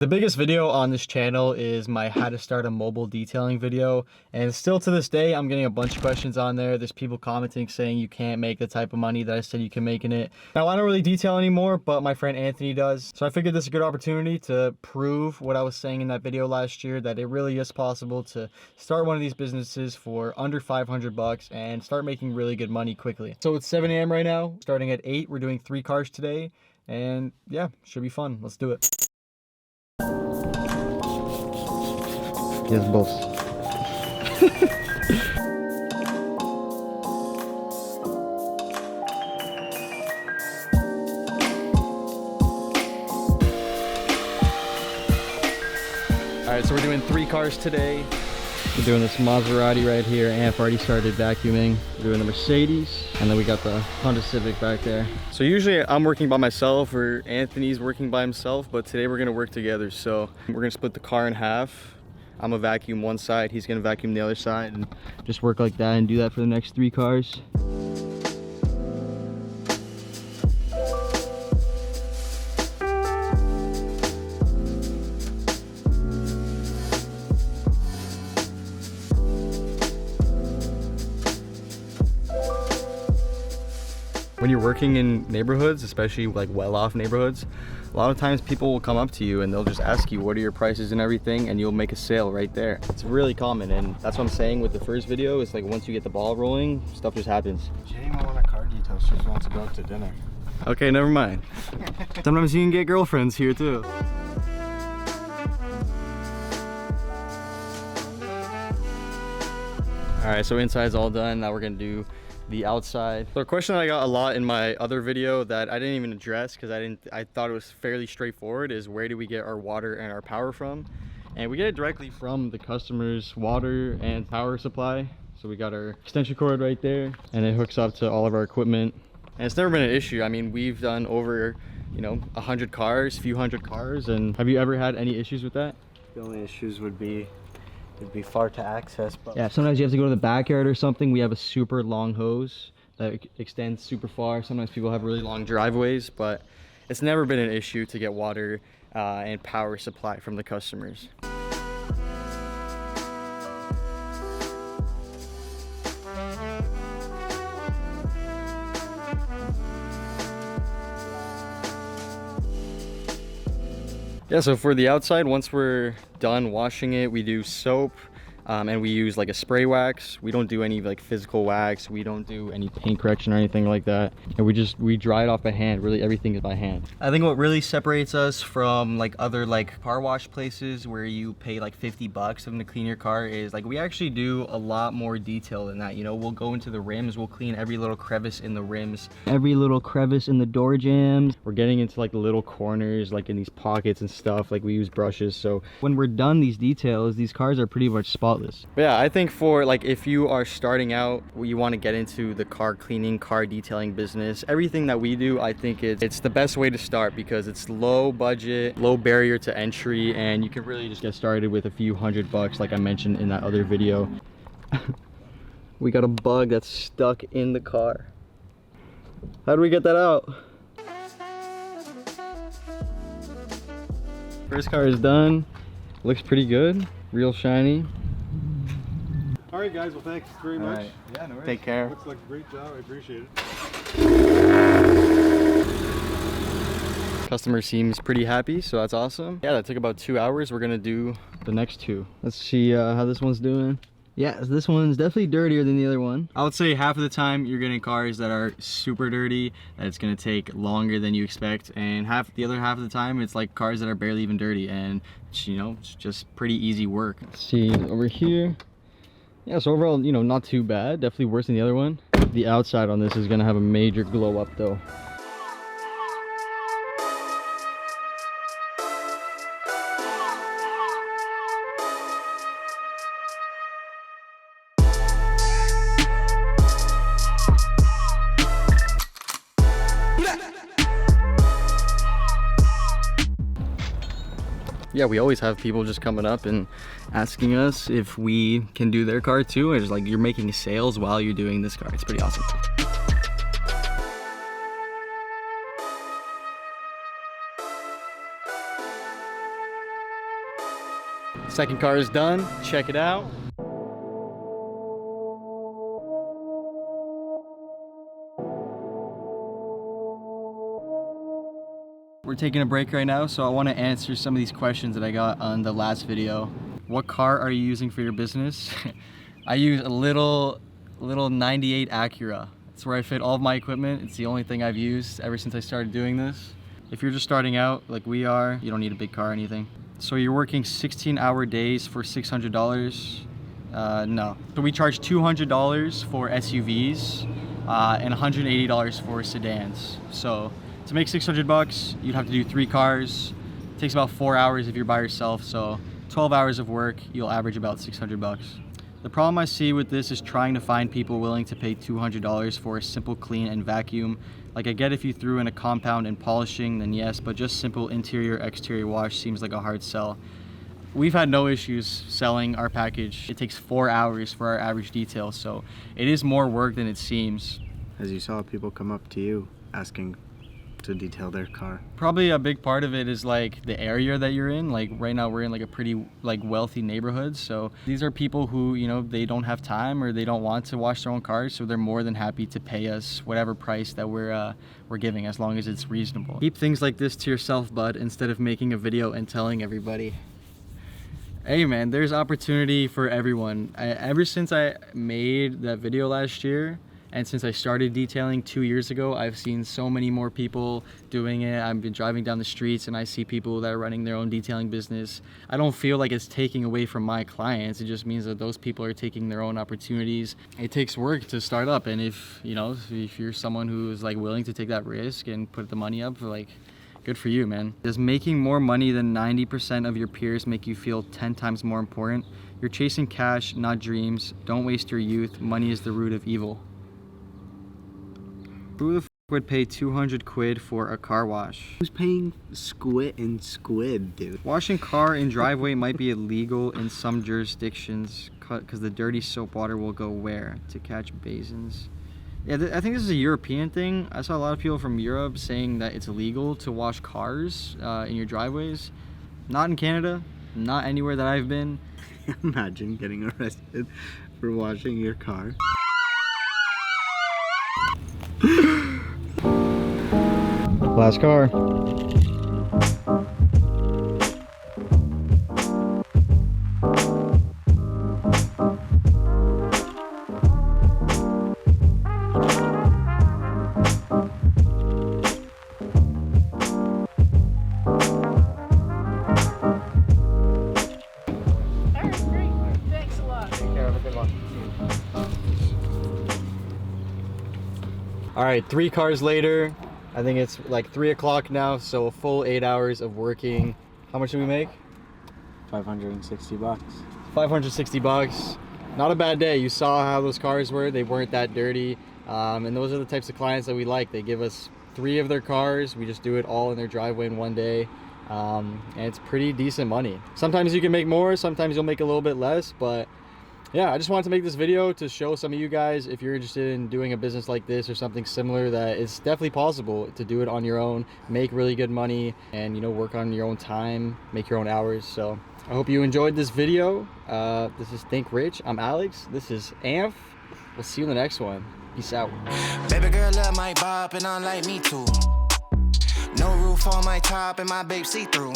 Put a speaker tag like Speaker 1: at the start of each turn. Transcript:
Speaker 1: The biggest video on this channel is my how to start a mobile detailing video, and still to this day I'm getting a bunch of questions on there. There's people commenting saying you can't make the type of money that I said you can make in it. Now I don't really detail anymore, but my friend Anthony does, so I figured this is a good opportunity to prove what I was saying in that video last year, that it really is possible to start one of these businesses for under 500 bucks and start making really good money quickly. So it's 7 a.m. right now, starting at 8. We're doing 3 cars today, and yeah, should be fun. Let's do it. Yes, boss. Alright, so we're doing 3 cars today. We're doing this Maserati right here. Amp already started vacuuming. We're doing the Mercedes, and then we got the Honda Civic back there. So usually I'm working by myself or Anthony's working by himself, but today we're gonna work together. So we're gonna split the car in half. I'm gonna vacuum one side, he's gonna vacuum the other side, and just work like that and do that for the next 3 cars. When you're working in neighborhoods, especially like well-off neighborhoods, a lot of times people will come up to you and they'll just ask you what are your prices and everything, and you'll make a sale right there. It's really common, and that's what I'm saying with the first video. It's like once you get the ball rolling, stuff just happens.
Speaker 2: She didn't even want a car detail, she just wants to go out to dinner.
Speaker 1: Okay, never mind. Sometimes you can get girlfriends here too. All right, so inside's all done. Now we're gonna do the outside. So a question that I got a lot in my other video that I didn't even address because I thought it was fairly straightforward is, where do we get our water and our power from? And we get it directly from the customer's water and power supply. So we got our extension cord right there, and it hooks up to all of our equipment. And it's never been an issue. I mean, we've done over, you know, 100 cars, few hundred cars. And have you ever had any issues with that?
Speaker 2: The only issues would be it'd be far to access, but
Speaker 1: yeah, sometimes you have to go to the backyard or something. We have a super long hose that extends super far. Sometimes people have really long driveways, but it's never been an issue to get water and power supply from the customers. Yeah, so for the outside, once we're done washing it, we do soap, and we use like a spray wax. We don't do any like physical wax. We don't do any paint correction or anything like that. And we dry it off by hand. Really, everything is by hand. I think what really separates us from like other like car wash places where you pay like 50 bucks of them to clean your car is like we actually do a lot more detail than that. You know, we'll go into the rims, we'll clean every little crevice in the rims, every little crevice in the door jambs. We're getting into like the little corners, like in these pockets and stuff. Like we use brushes. So when we're done these details, these cars are pretty much spotless. But yeah, I think for like if you are starting out, you want to get into the car cleaning, car detailing business, everything that we do, I think it's the best way to start because it's low budget, low barrier to entry, and you can really just get started with a few $100 bucks like I mentioned in that other video. We got a bug that's stuck in the car. How do we get that out? First car is done. Looks pretty good, real shiny.
Speaker 3: All right, guys. Well, thanks very much.
Speaker 2: right.
Speaker 3: Yeah, no worries.
Speaker 2: Take care.
Speaker 3: Looks like a great job. I appreciate it.
Speaker 1: Customer seems pretty happy, so that's awesome. Yeah, that took about 2 hours. We're gonna do the next 2. Let's see how this one's doing. Yeah, this one's definitely dirtier than the other one. I would say half of the time you're getting cars that are super dirty, that it's gonna take longer than you expect, and the other half of the time it's like cars that are barely even dirty, and you know, it's just pretty easy work. Let's see over here. Yeah, so overall, you know, not too bad. Definitely worse than the other one. The outside on this is gonna have a major glow up though. Yeah, we always have people just coming up and asking us if we can do their car too. It's like you're making sales while you're doing this car. It's pretty awesome. Second car is done. Check it out. We're taking a break right now, so I want to answer some of these questions that I got on the last video. What car are you using for your business? I use a little 98 Acura. It's where I fit all of my equipment. It's the only thing I've used ever since I started doing this. If you're just starting out like we are, you don't need a big car or anything. So you're working 16-hour days for $600? No. So we charge $200 for SUVs and $180 for sedans. So to make 600 bucks, you'd have to do 3 cars. It takes about 4 hours if you're by yourself, so 12 hours of work, you'll average about 600 bucks. The problem I see with this is trying to find people willing to pay $200 for a simple clean and vacuum. Like, I get if you threw in a compound and polishing, then yes, but just simple interior exterior wash seems like a hard sell. We've had no issues selling our package. It takes 4 hours for our average detail, so it is more work than it seems.
Speaker 2: As you saw, people come up to you asking to detail their car.
Speaker 1: Probably a big part of it is like the area that you're in. Like right now we're in like a pretty like wealthy neighborhood, so these are people who, you know, they don't have time or they don't want to wash their own cars, so they're more than happy to pay us whatever price that we're giving, as long as it's reasonable. Keep things like this to yourself, bud, instead of making a video and telling everybody. Hey man, there's opportunity for everyone. Ever since I made that video last year, and since I started detailing 2 years ago, I've seen so many more people doing it. I've been driving down the streets and I see people that are running their own detailing business. I don't feel like it's taking away from my clients. It just means that those people are taking their own opportunities. It takes work to start up, and if you're someone who is like willing to take that risk and put the money up, like, good for you, man. Does making more money than 90% of your peers make you feel 10 times more important? You're chasing cash, not dreams. Don't waste your youth. Money is the root of evil. Who the f would pay 200 quid for a car wash?
Speaker 2: Who's paying squid, dude?
Speaker 1: Washing car in driveway might be illegal in some jurisdictions because the dirty soap water will go where? To catch basins. Yeah, I think this is a European thing. I saw a lot of people from Europe saying that it's illegal to wash cars in your driveways. Not in Canada, not anywhere that I've been.
Speaker 2: Imagine getting arrested for washing your car.
Speaker 1: Last car. All right, 3 cars later. I think it's like 3 o'clock now, so a full 8 hours of working. How much did we make?
Speaker 2: 560 bucks.
Speaker 1: 560 bucks. Not a bad day. You saw how those cars were. They weren't that dirty. And those are the types of clients that we like. They give us 3 of their cars. We just do it all in their driveway in one day. And it's pretty decent money. Sometimes you can make more, sometimes you'll make a little bit less, but yeah, I just wanted to make this video to show some of you guys, if you're interested in doing a business like this or something similar, that it's definitely possible to do it on your own, make really good money, and, you know, work on your own time, make your own hours. So I hope you enjoyed this video. This is Think Rich. I'm Alex. This is Amph. We'll see you in the next one. Peace out.
Speaker 4: Baby girl love my bop and I like me too. No roof on my top and my babe see through.